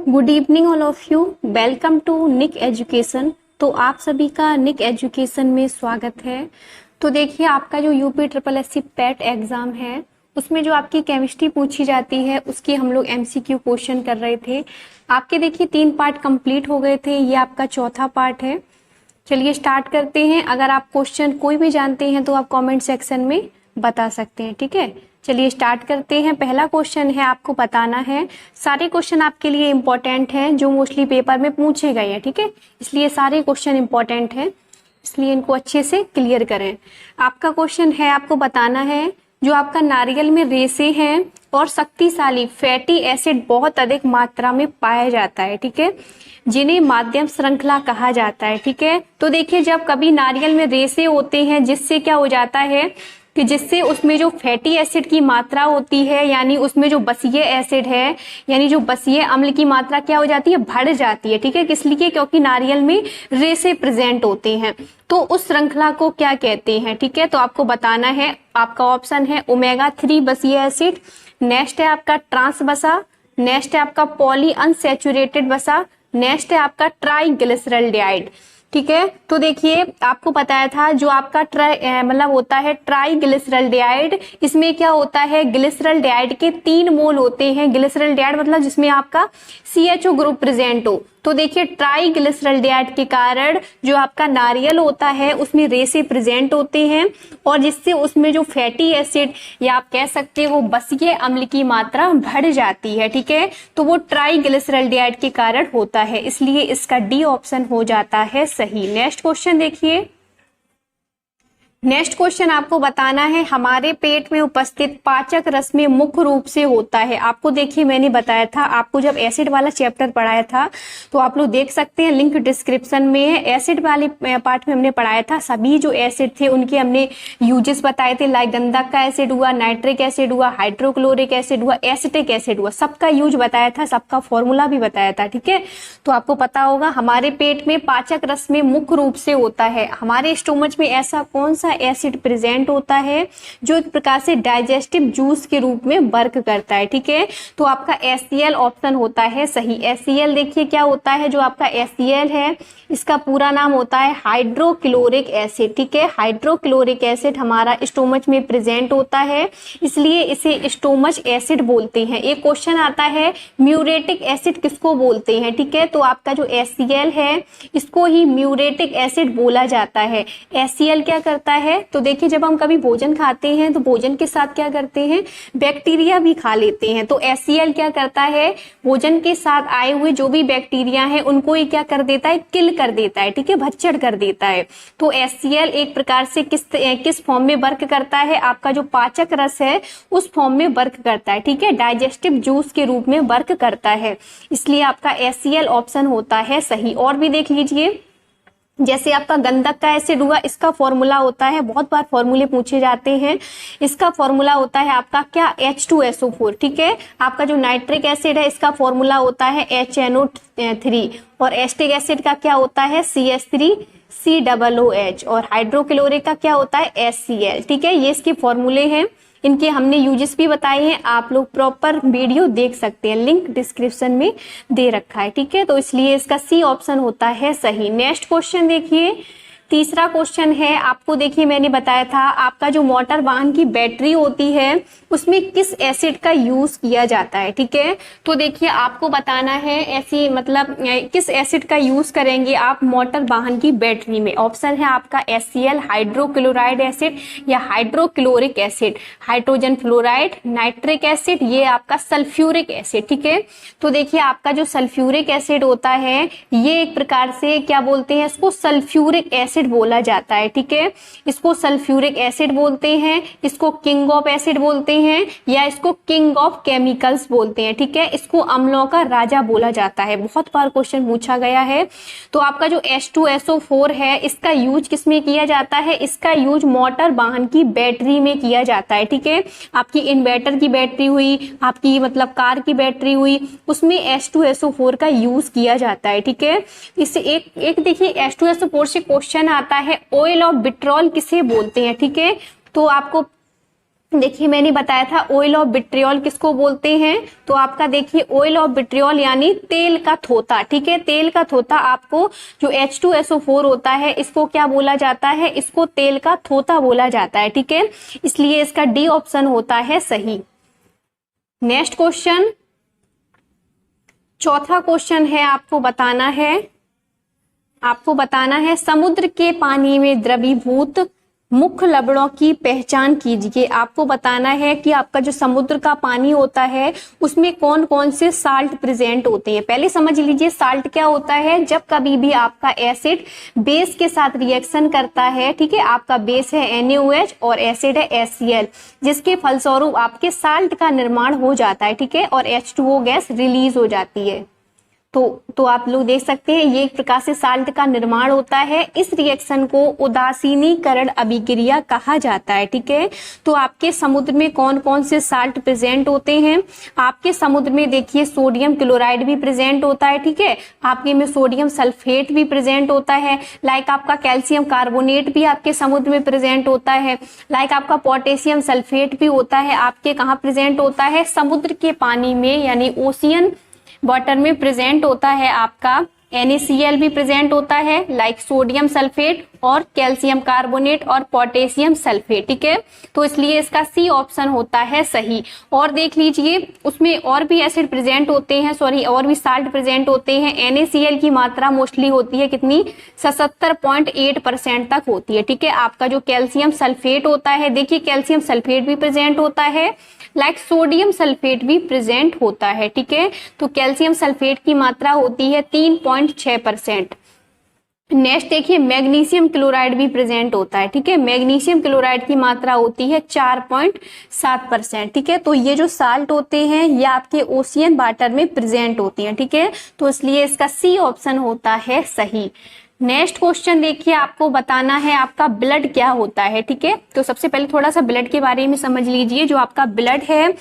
Good evening all of you. Welcome to Nick Education. तो आप सभी का निक एजुकेशन में स्वागत है। तो देखिए, आपका जो UP triple SC PAT exam है उसमें जो आपकी केमिस्ट्री पूछी जाती है उसकी हम लोग एमसीक्यू क्वेश्चन कर रहे थे। आपके देखिए 3 पार्ट कंप्लीट हो गए थे, ये आपका चौथा पार्ट है। चलिए स्टार्ट करते हैं। अगर आप क्वेश्चन कोई भी जानते हैं तो आप कमेंट सेक्शन में बता सकते हैं, ठीक है। चलिए स्टार्ट करते हैं। पहला क्वेश्चन है, आपको बताना है, सारे क्वेश्चन आपके लिए इंपॉर्टेंट हैं जो मोस्टली पेपर में पूछे गए हैं, ठीक है। इसलिए सारे क्वेश्चन इंपॉर्टेंट हैं, इसलिए इनको अच्छे से क्लियर करें। आपका क्वेश्चन है, आपको बताना है जो आपका नारियल में रेसे हैं और शक्तिशाली फैटी एसिड बहुत अधिक मात्रा में पाया जाता है, ठीक है, जिन्हें माध्यम श्रृंखला कहा जाता है, ठीक है। तो देखिए, जब कभी नारियल में रेसे होते हैं जिससे क्या हो जाता है कि जिससे उसमें जो फैटी एसिड की मात्रा होती है, यानी उसमें जो बसीय एसिड है, यानी जो बसीय अम्ल की मात्रा क्या हो जाती है, बढ़ जाती है, ठीक है। किस लिए? क्योंकि नारियल में रेसे प्रेजेंट होते हैं। तो उस श्रृंखला को क्या कहते हैं, ठीक है। तो आपको बताना है, आपका ऑप्शन है ओमेगा 3 बसीय एसिड, नेक्स्ट है आपका ट्रांस वसा, नेक्स्ट है आपका पॉली अनसैचुरेटेड वसा, नेक्स्ट है आपका ट्राइग्लिसरॉल्डिहाइड, ठीक है। तो देखिए, आपको बताया था जो आपका मतलब होता है ट्राइग्लिसरॉल्डिहाइड, इसमें क्या होता है, ग्लिसरॉल्डिहाइड के 3 मोल होते हैं। ग्लिसरॉल्डिहाइड मतलब जिसमें आपका CHO ग्रुप प्रेजेंट हो। तो देखिए, ट्राइग्लिसरॉल्डिहाइड के कारण जो आपका नारियल होता है उसमें रेसे प्रेजेंट होते हैं और जिससे उसमें जो फैटी एसिड या आप कह सकते हो बसीय अम्ल की मात्रा बढ़ जाती है, ठीक है। तो वो ट्राइग्लिसरॉल्डिहाइड के कारण होता है, इसलिए इसका डी ऑप्शन हो जाता है सही। नेक्स्ट क्वेश्चन देखिए। नेक्स्ट क्वेश्चन आपको बताना है, हमारे पेट में उपस्थित पाचक रस में मुख्य रूप से होता है। आपको देखिए, मैंने बताया था, आपको जब एसिड वाला चैप्टर पढ़ाया था तो आप लोग देख सकते हैं, लिंक डिस्क्रिप्शन में है। एसिड वाले पार्ट में हमने पढ़ाया था, सभी जो एसिड थे उनके हमने यूजेस बताए थे, लाइक गंधक का एसिड हुआ, नाइट्रिक एसिड हुआ, हाइड्रोक्लोरिक एसिड हुआ, एसिटिक एसिड हुआ, सबका यूज बताया था, सबका फॉर्मूला भी बताया था, ठीक है। तो आपको पता होगा, हमारे पेट में पाचक रस में मुख्य रूप से होता है। हमारे स्टोमच में ऐसा कौन सा एसिड प्रेजेंट होता है जो एक प्रकार से डाइजेस्टिव जूस के रूप में वर्क करता है, ठीक है। तो आपका HCl ऑप्शन होता है सही। HCl देखिए क्या होता है, जो आपका HCl है इसका पूरा नाम होता है हाइड्रोक्लोरिक एसिड, ठीक है। हाइड्रोक्लोरिक एसिड हमारा स्टोमच में प्रेजेंट होता है, इसलिए इसे स्टोमच एसिड बोलते हैं। एक क्वेश्चन आता है, म्यूरेटिक एसिड किसको बोलते हैं, ठीक है। तो आपका जो HCl है इसको ही म्यूरेटिक एसिड बोला जाता है। HCl क्या करता है, तो देखिए, जब हम कभी भोजन खाते हैं तो भोजन के साथ क्या करते हैं, बैक्टीरिया भी खा लेते हैं। तो HCl क्या करता है, भोजन के साथ आए हुए जो भी बैक्टीरिया हैं उनको ही क्या कर देता है, किल कर देता है, ठीक है, भक्षण कर देता है। तो HCl एक प्रकार से किस फॉर्म में वर्क करता है, आपका जो पाचक रस है उस फॉर्म में वर्क करता है, ठीक है, डाइजेस्टिव जूस के रूप में वर्क करता है, इसलिए आपका HCl ऑप्शन होता है सही। और भी देख लीजिए, जैसे आपका गंधक का एसिड हुआ, इसका फॉर्मूला होता है, बहुत बार फॉर्मूले पूछे जाते हैं, इसका फॉर्मूला होता है आपका क्या, H2SO4, ठीक है। आपका जो नाइट्रिक एसिड है इसका फॉर्मूला होता है HNO3 और एस्टिक एसिड का क्या होता है, CH3COOH और हाइड्रोक्लोरिक का क्या होता है, HCl, ठीक है। ये इसके फॉर्मूले हैं, इनके हमने यूजेस भी बताए हैं, आप लोग प्रॉपर वीडियो देख सकते हैं, लिंक डिस्क्रिप्शन में दे रखा है, ठीक है। तो इसलिए इसका C ऑप्शन होता है सही। नेक्स्ट क्वेश्चन देखिए, तीसरा क्वेश्चन है, आपको देखिए मैंने बताया था, आपका जो मोटर वाहन की बैटरी होती है उसमें किस एसिड का यूज किया जाता है, ठीक है। तो देखिए, आपको बताना है ऐसी मतलब किस एसिड का यूज करेंगे आप मोटर वाहन की बैटरी में। ऑप्शन है आपका HCl हाइड्रोक्लोराइड एसिड या hydrochloric acid, hydrogen fluoride, nitric acid, ये आपका सल्फ्यूरिक एसिड, ठीक है। तो देखिए, आपका जो सल्फ्यूरिक एसिड होता है ये एक प्रकार से क्या बोलते हैं, इसको सल्फ्यूरिक एसिड बोला जाता है, ठीक है। इसको सल्फ्यूरिक एसिड बोलते हैं, इसको किंग ऑफ एसिड बोलते हैं या इसको किंग ऑफ केमिकल्स बोलते हैं, ठीक है। इसको अम्लों का राजा बोला जाता है, बहुत बार क्वेश्चन पूछा गया है। तो आपका जो H2SO4 है इसका यूज किसमें किया जाता है, इसका यूज मोटर वाहन की बैटरी में किया जाता है, ठीक है। आपकी इन्वर्टर की बैटरी हुई, आपकी मतलब कार की बैटरी हुई, उसमें H2SO4 का यूज किया जाता है, ठीक है। इससे एक देखिए, H2SO4 से क्वेश्चन आता है, ऑयल ऑफ विट्रॉल किसे बोलते हैं, ठीक है। तो आपको देखिए मैंने बताया था ऑयल ऑफ विट्रियोल किसको बोलते हैं, तो आपका देखिए ऑयल ऑफ विट्रियोल यानी तेल का थोथा, ठीक है। तेल का थोथा आपको जो H2SO4 होता है इसको क्या बोला जाता है, इसको तेल का थोथा बोला जाता है, ठीक है। इसलिए इसका डी ऑप्शन होता है सही। नेक्स्ट क्वेश्चन, चौथा क्वेश्चन है, आपको बताना है समुद्र के पानी में द्रवीभूत मुख्य लवणों की पहचान कीजिए। आपको बताना है कि आपका जो समुद्र का पानी होता है उसमें कौन कौन से साल्ट प्रेजेंट होते हैं। पहले समझ लीजिए साल्ट क्या होता है, जब कभी भी आपका एसिड बेस के साथ रिएक्शन करता है, ठीक है, आपका बेस है NaOH और एसिड है HCl, जिसके फलस्वरूप आपके साल्ट का निर्माण हो जाता है, ठीक है, और H2O गैस रिलीज हो जाती है। तो आप लोग देख सकते हैं ये एक प्रकार से साल्ट का निर्माण होता है। इस रिएक्शन को उदासीनीकरण अभिक्रिया कहा जाता है, ठीक है। तो आपके समुद्र में कौन कौन से साल्ट प्रेजेंट होते हैं, आपके समुद्र में देखिए सोडियम क्लोराइड भी प्रेजेंट होता है, ठीक है, आपके में सोडियम सल्फेट भी प्रेजेंट होता है, लाइक आपका कैल्शियम कार्बोनेट भी आपके समुद्र में प्रेजेंट होता है, लाइक आपका पोटेशियम सल्फेट भी होता है, आपके कहाँ प्रेजेंट होता है, समुद्र के पानी में यानी ओशियन वाटर में प्रेजेंट होता है। आपका NaCl भी प्रेजेंट होता है, लाइक सोडियम सल्फेट और कैल्शियम कार्बोनेट और पोटेशियम सल्फेट, ठीक है। तो इसलिए इसका सी ऑप्शन होता है सही। और देख लीजिए उसमें और भी एसिड प्रेजेंट होते हैं, और भी साल्ट प्रेजेंट होते हैं। NaCl की मात्रा मोस्टली होती है कितनी, 77.8% तक होती है, ठीक है। आपका जो कैल्शियम सल्फेट होता है, देखिए कैल्शियम सल्फेट भी प्रेजेंट होता है, लाइक सोडियम सल्फेट भी प्रेजेंट होता है, ठीक है। तो कैल्शियम सल्फेट की मात्रा होती है 3.6%। नेक्स्ट देखिए मैग्नीशियम क्लोराइड भी प्रेजेंट होता है, ठीक है, मैग्नीशियम क्लोराइड की मात्रा होती है 4.7%, ठीक है। तो ये जो साल्ट होते हैं ये आपके ओशियन वाटर में प्रेजेंट होती हैं, ठीक है। तो इसलिए इसका सी ऑप्शन होता है सही। नेक्स्ट क्वेश्चन देखिए, आपको बताना है आपका ब्लड क्या होता है, ठीक है। तो सबसे पहले थोड़ा सा ब्लड के बारे में समझ लीजिए। जो आपका ब्लड है,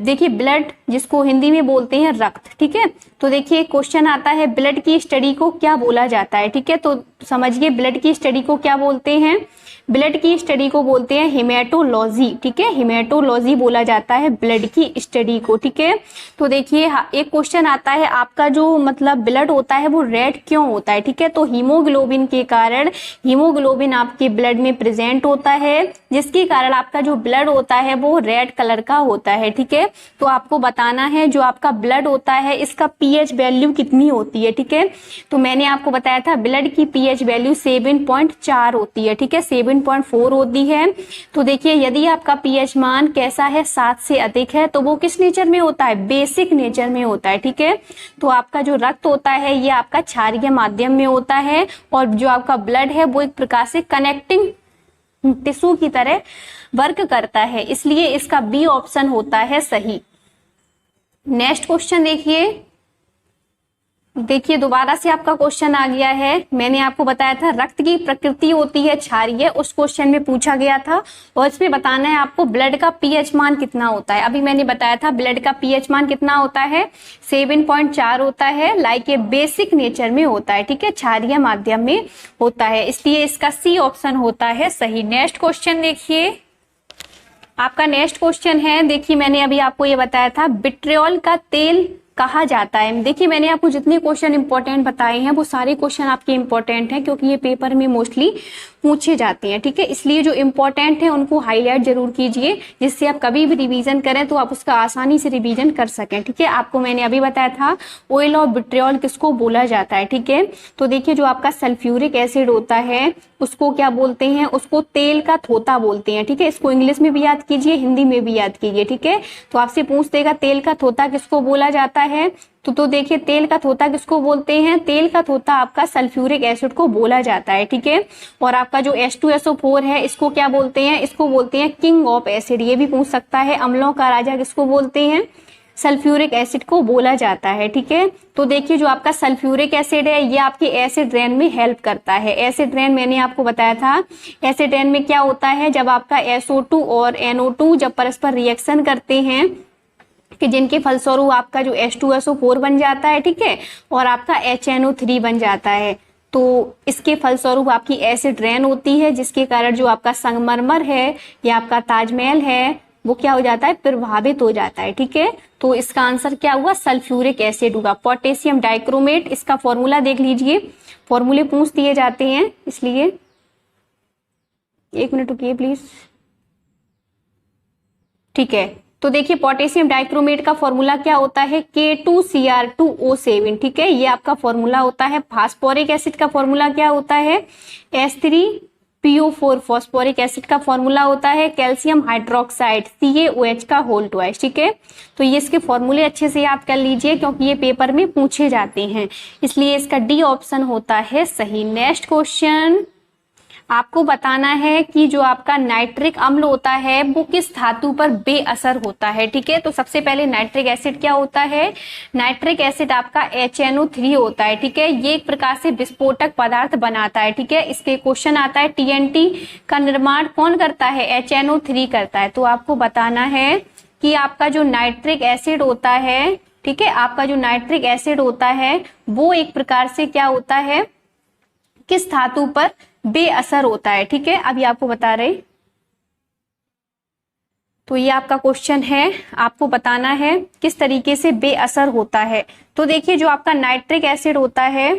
देखिए ब्लड जिसको हिंदी में बोलते हैं रक्त, ठीक है। तो देखिए क्वेश्चन आता है ब्लड की स्टडी को क्या बोला जाता है, ठीक है। तो समझिए ब्लड की स्टडी को क्या बोलते हैं, ब्लड की स्टडी को बोलते हैं हेमेटोलॉजी, ठीक है, हेमेटोलॉजी बोला जाता है ब्लड की स्टडी को, ठीक है। तो देखिए एक क्वेश्चन आता है आपका जो मतलब ब्लड होता है वो रेड क्यों होता है, ठीक है। तो हीमोग्लोबिन के कारण, हीमोग्लोबिन आपके ब्लड में प्रेजेंट होता है, जिसके कारण आपका जो ब्लड होता है वो रेड कलर का होता है, ठीक है। तो आपको बताना है जो आपका ब्लड होता है इसका पीएच वैल्यू कितनी होती है, ठीक है। तो मैंने आपको बताया था ब्लड की पीएच वैल्यू 7.4 होती है, ठीक है, 7.4 होती है। तो देखिए यदि आपका पीएच मान कैसा है, 7 से अधिक है, तो वो किस नेचर में होता है, बेसिक नेचर में होता है, ठीक है। तो आपका जो रक्त होता है ये आपका क्षारीय माध्यम में होता है, और जो आपका ब्लड है वो एक प्रकार से कनेक्टिंग टिश्यू की तरह वर्क करता है, इसलिए इसका बी ऑप्शन होता है सही। नेक्स्ट क्वेश्चन देखिए दोबारा से आपका क्वेश्चन आ गया है। मैंने आपको बताया था रक्त की प्रकृति होती है क्षारीय, उस क्वेश्चन में पूछा गया था, और इसमें बताना है आपको ब्लड का पीएच मान कितना होता है। अभी मैंने बताया था ब्लड का पीएच मान कितना होता है, 7.4 होता है, लाइक ये बेसिक नेचर में होता है, ठीक है, क्षारीय माध्यम में होता है, इसलिए इसका सी ऑप्शन होता है सही। नेक्स्ट क्वेश्चन देखिए, आपका नेक्स्ट क्वेश्चन है, देखिए मैंने अभी आपको ये बताया था विट्रियोल का तेल कहा जाता है। देखिए मैंने आपको जितने क्वेश्चन इंपॉर्टेंट बताए हैं वो सारे क्वेश्चन आपके इंपॉर्टेंट हैं, क्योंकि ये पेपर में मोस्टली पूछे जाते हैं, ठीक है। इसलिए जो इंपॉर्टेंट है उनको हाईलाइट जरूर कीजिए, जिससे आप कभी भी रिवीजन करें तो आप उसका आसानी से रिवीजन कर सकें, ठीक है। आपको मैंने अभी बताया था ऑयल ऑफ विट्रियोल किसको बोला जाता है, ठीक है। तो देखिए जो आपका सल्फ्यूरिक एसिड होता है उसको क्या बोलते हैं, उसको तेल का थोथा बोलते हैं, ठीक है। इसको इंग्लिश में भी याद कीजिए, हिंदी में भी याद कीजिए, ठीक है। तो आपसे पूछ देगा तेल का थोथा किसको बोला जाता है, तो देखिए तेल का थोथा किसको बोलते हैं, तेल का थोथा आपका सल्फ्यूरिक एसिड को बोला जाता है, ठीक है। और आपका जो H2SO4 है इसको क्या बोलते हैं, इसको बोलते हैं किंग ऑफ एसिड, ये भी पूछ सकता है। अम्लों का राजा किसको बोलते हैं, सल्फ्यूरिक एसिड को बोला जाता है, ठीक है। तो देखिए जो आपका सल्फ्यूरिक एसिड है ये आपके एसिड रेन में हेल्प करता है। एसिड रेन मैंने आपको बताया था, एसिड रेन में क्या होता है, जब आपका SO2 और NO2 जब परस्पर रिएक्शन करते हैं कि जिनके फलस्वरूप आपका जो H2SO4 बन जाता है, ठीक है, और आपका HNO3 बन जाता है। तो इसके फलस्वरूप आपकी एसिड रेन होती है, जिसके कारण जो आपका संगमरमर है या आपका ताजमहल है वो क्या हो जाता है, प्रभावित हो जाता है। ठीक है, तो इसका आंसर क्या हुआ, सल्फ्यूरिक एसिड होगा। पोटेशियम डाइक्रोमेट, इसका फॉर्मूला देख लीजिए, फॉर्मूले पूछ दिए जाते हैं, इसलिए एक मिनट रुकिए प्लीज। ठीक है, तो देखिए पोटेशियम डाइक्रोमेट का फॉर्मूला क्या होता है, K2Cr2O7। ठीक है, ये आपका फॉर्मूला होता है। फास्फोरिक एसिड का फॉर्मूला क्या होता है, H3PO4। फॉस्फोरिक एसिड का फॉर्मूला होता है कैल्शियम हाइड्रोक्साइड, CaOH का होल ट्वाइस। ठीक है, तो ये इसके फॉर्मूले अच्छे से याद कर लीजिए, क्योंकि ये पेपर में पूछे जाते हैं, इसलिए इसका डी ऑप्शन होता है सही। नेक्स्ट क्वेश्चन, आपको बताना है कि जो आपका नाइट्रिक अम्ल होता है वो किस धातु पर बेअसर होता है। ठीक है, तो सबसे पहले नाइट्रिक एसिड क्या होता है, नाइट्रिक एसिड आपका HNO3 होता है। ठीक है, ये एक प्रकार से विस्फोटक पदार्थ बनाता है। ठीक है, इसके क्वेश्चन आता है TNT का निर्माण कौन करता है, HNO3 करता है। तो आपको बताना है कि आपका जो नाइट्रिक एसिड होता है, ठीक है, आपका जो नाइट्रिक एसिड होता है वो एक प्रकार से क्या होता है, किस धातु पर बेअसर होता है। ठीक है, अभी आपको बता रहे, तो ये आपका क्वेश्चन है, आपको बताना है किस तरीके से बेअसर होता है। तो देखिए जो आपका नाइट्रिक एसिड होता है,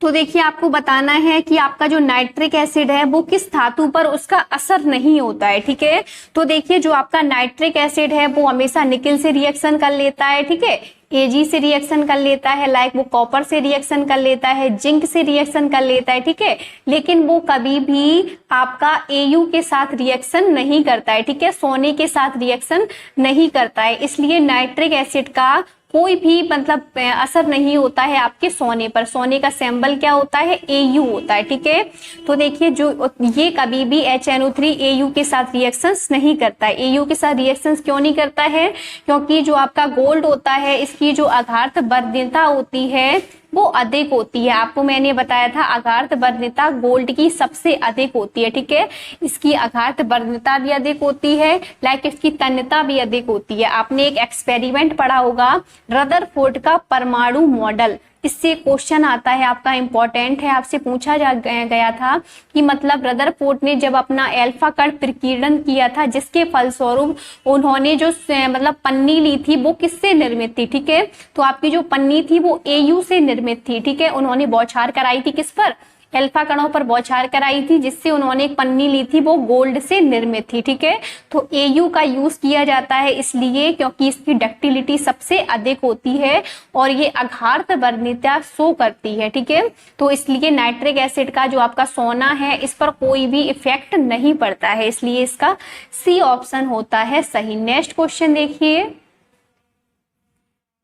तो देखिए आपको बताना है कि आपका जो नाइट्रिक एसिड है वो किस धातु पर उसका असर नहीं होता है। ठीक है, तो देखिए जो आपका नाइट्रिक एसिड है वो हमेशा निकेल से रिएक्शन कर लेता है। ठीक है, Ag से रिएक्शन कर लेता है, लाइक वो कॉपर से रिएक्शन कर लेता है, जिंक से रिएक्शन कर लेता है। ठीक है, लेकिन वो कभी भी आपका Au के साथ रिएक्शन नहीं करता है। ठीक है, सोने के साथ रिएक्शन नहीं करता है, इसलिए नाइट्रिक एसिड का कोई भी मतलब असर नहीं होता है आपके सोने पर। सोने का सिंबल क्या होता है, Au होता है। ठीक है, तो देखिए जो ये कभी भी HNO3 Au के साथ रिएक्शंस नहीं करता है। Au के साथ रिएक्शंस क्यों नहीं करता है, क्योंकि जो आपका गोल्ड होता है इसकी जो आघात वर्धनता होती है वो अधिक होती है। आपको मैंने बताया था आघात वर्धनता गोल्ड की सबसे अधिक होती है। ठीक है, इसकी आघात वर्धनता भी अधिक होती है, लाइक इसकी तन्यता भी अधिक होती है। आपने एक एक्सपेरिमेंट पढ़ा होगा, रदरफोर्ड का परमाणु मॉडल, इससे क्वेश्चन आता है आपका, इंपॉर्टेंट है, आपसे पूछा गया था कि मतलब रदरफोर्ड ने जब अपना अल्फा कण प्रकीर्णन किया था, जिसके फलस्वरूप उन्होंने जो मतलब पन्नी ली थी वो किससे निर्मित थी। ठीक है, तो आपकी जो पन्नी थी वो Au से निर्मित थी। ठीक है, उन्होंने बौछार कराई थी किस पर, अल्फा कणों पर बौछार कराई थी, जिससे उन्होंने एक पन्नी ली थी वो गोल्ड से निर्मित थी। ठीक है, तो Au का यूज किया जाता है इसलिए क्योंकि इसकी डक्टिलिटी सबसे अधिक होती है और ये आघात वर्धनता शो करती है। ठीक है, तो इसलिए नाइट्रिक एसिड का जो आपका सोना है इस पर कोई भी इफेक्ट नहीं पड़ता है, इसलिए इसका सी ऑप्शन होता है सही। नेक्स्ट क्वेश्चन देखिए,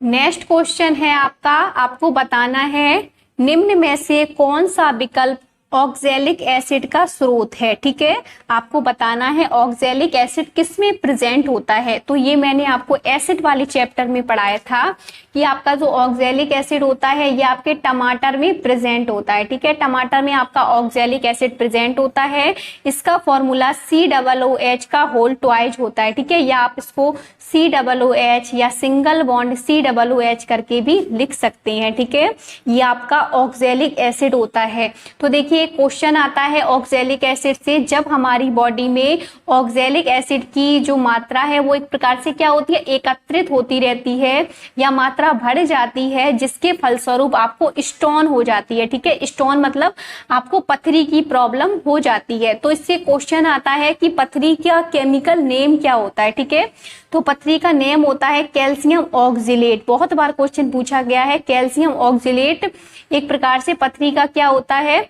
नेक्स्ट क्वेश्चन है आपका, आपको बताना है निम्न में से कौन सा विकल्प ऑक्जेलिक एसिड का स्रोत है। ठीक है, आपको बताना है ऑक्जेलिक एसिड किस में प्रेजेंट होता है। तो ये मैंने आपको एसिड वाले चैप्टर में पढ़ाया था कि आपका जो ऑक्जेलिक एसिड होता है ये आपके टमाटर में प्रेजेंट होता है। ठीक है, टमाटर में आपका ऑक्जेलिक एसिड प्रेजेंट होता है, इसका फॉर्मूला COOH का होल ट्वाइस होता है। ठीक है, या आप इसको COOH या सिंगल बॉन्ड COOH करके भी लिख सकते हैं। ठीक है, ये आपका ऑक्जेलिक एसिड होता है। तो देखिए क्वेश्चन आता है ऑक्जेलिक एसिड से, जब हमारी बॉडी में ऑक्जेलिक एसिड की जो मात्रा है वो एक प्रकार से क्या होती है, एकत्रित होती रहती है या मात्रा बढ़ जाती है, जिसके फलस्वरूप आपको स्टोन हो जाती है। ठीक है, स्टोन मतलब आपको पथरी की प्रॉब्लम हो जाती है। तो इससे क्वेश्चन आता है कि पथरी का केमिकल नेम क्या होता है। ठीक है, तो पथरी का नेम होता है कैल्शियम ऑक्जिलेट। बहुत बार क्वेश्चन पूछा गया है, कैल्शियम ऑक्जिलेट एक प्रकार से पथरी का क्या होता है,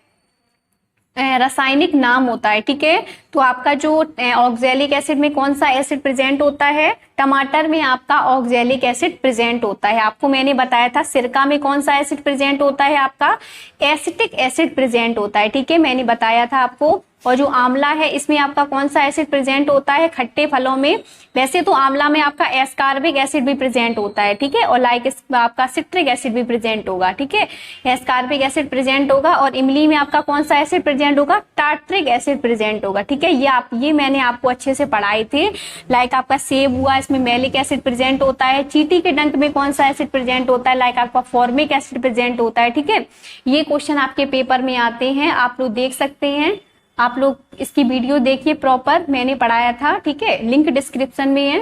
रासायनिक नाम होता है। ठीक है, तो आपका जो ऑक्जेलिक एसिड में कौन सा एसिड प्रेजेंट होता है, टमाटर में आपका ऑक्जेलिक एसिड प्रेजेंट होता है। आपको मैंने बताया था सिरका में कौन सा एसिड प्रेजेंट होता है, आपका एसिटिक एसिड प्रेजेंट होता है। ठीक है, मैंने बताया था आपको। और जो आंवला है इसमें आपका कौन सा एसिड प्रेजेंट होता है खट्टे फलों में? वैसे तो आंवला में आपका एस्कार्बिक एसिड भी प्रेजेंट होता है, ठीक है, और लाइक आपका सिट्रिक एसिड भी प्रेजेंट होगा, ठीक है, एस्कार्बिक एसिड प्रेजेंट होगा। और इमली में आपका कौन सा एसिड प्रेजेंट होगा? टार्ट्रिक एसिड प्रेजेंट होगा, ठीक है। ये मैंने आपको अच्छे से पढ़ाए थे। लाइक आपका सेब हुआ, इसमें मैलिक एसिड प्रेजेंट होता है। चींटी के डंक में कौन सा एसिड प्रेजेंट होता है? लाइक आपका फॉर्मिक एसिड प्रेजेंट होता है, ठीक है। ये क्वेश्चन आपके पेपर में आते हैं, आप लोग देख सकते हैं। आप लोग इसकी वीडियो देखिए प्रॉपर, मैंने पढ़ाया था, ठीक है, लिंक डिस्क्रिप्शन में है,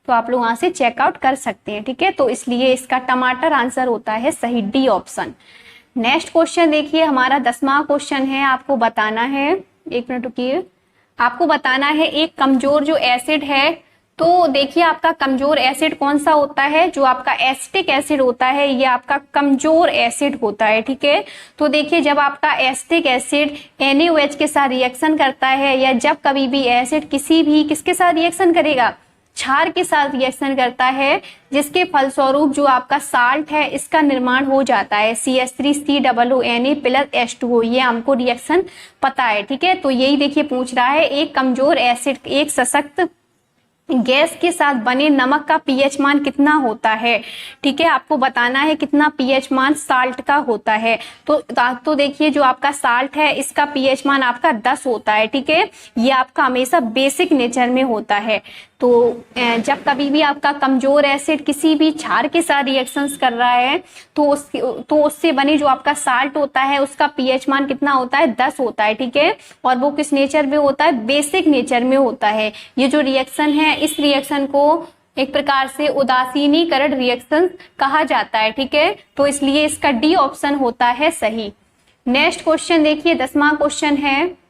तो आप लोग वहां से चेकआउट कर सकते हैं, ठीक है। तो इसलिए इसका टमाटर आंसर होता है सही, डी ऑप्शन। नेक्स्ट क्वेश्चन देखिए, हमारा 10वां क्वेश्चन है, आपको बताना है, एक मिनट रुकिए, आपको बताना है एक कमजोर जो एसिड है। तो देखिए आपका कमजोर एसिड कौन सा होता है? जो आपका एसिटिक एसिड होता है ये आपका कमजोर एसिड होता है, ठीक है। तो देखिए जब आपका एसिटिक एसिड NaOH के साथ रिएक्शन करता है, या जब कभी भी एसिड किसके साथ रिएक्शन करेगा? क्षार के साथ रिएक्शन करता है, जिसके फलस्वरूप जो आपका साल्ट है इसका निर्माण हो जाता है CH3COONA प्लस H2O। ये हमको रिएक्शन पता है, ठीक है। तो यही देखिए पूछ रहा है, एक कमजोर एसिड एक सशक्त गैस के साथ बने नमक का पीएच मान कितना होता है, ठीक है। आपको बताना है कितना पीएच मान साल्ट का होता है। तो देखिए जो आपका साल्ट है इसका पीएच मान आपका 10 होता है, ठीक है। ये आपका हमेशा बेसिक नेचर में होता है। तो जब कभी भी आपका कमजोर एसिड किसी भी क्षार के साथ रिएक्शंस कर रहा है तो उससे बने जो आपका साल्ट होता है उसका पीएच मान कितना होता है? 10 होता है, ठीक है। और वो किस नेचर में होता है? बेसिक नेचर में होता है। ये जो रिएक्शन है इस रिएक्शन को एक प्रकार से उदासीनीकरण रिएक्शन कहा जाता है, ठीक है। तो इसलिए इसका डी ऑप्शन होता है सही। नेक्स्ट क्वेश्चन देखिए, 10वां क्वेश्चन है,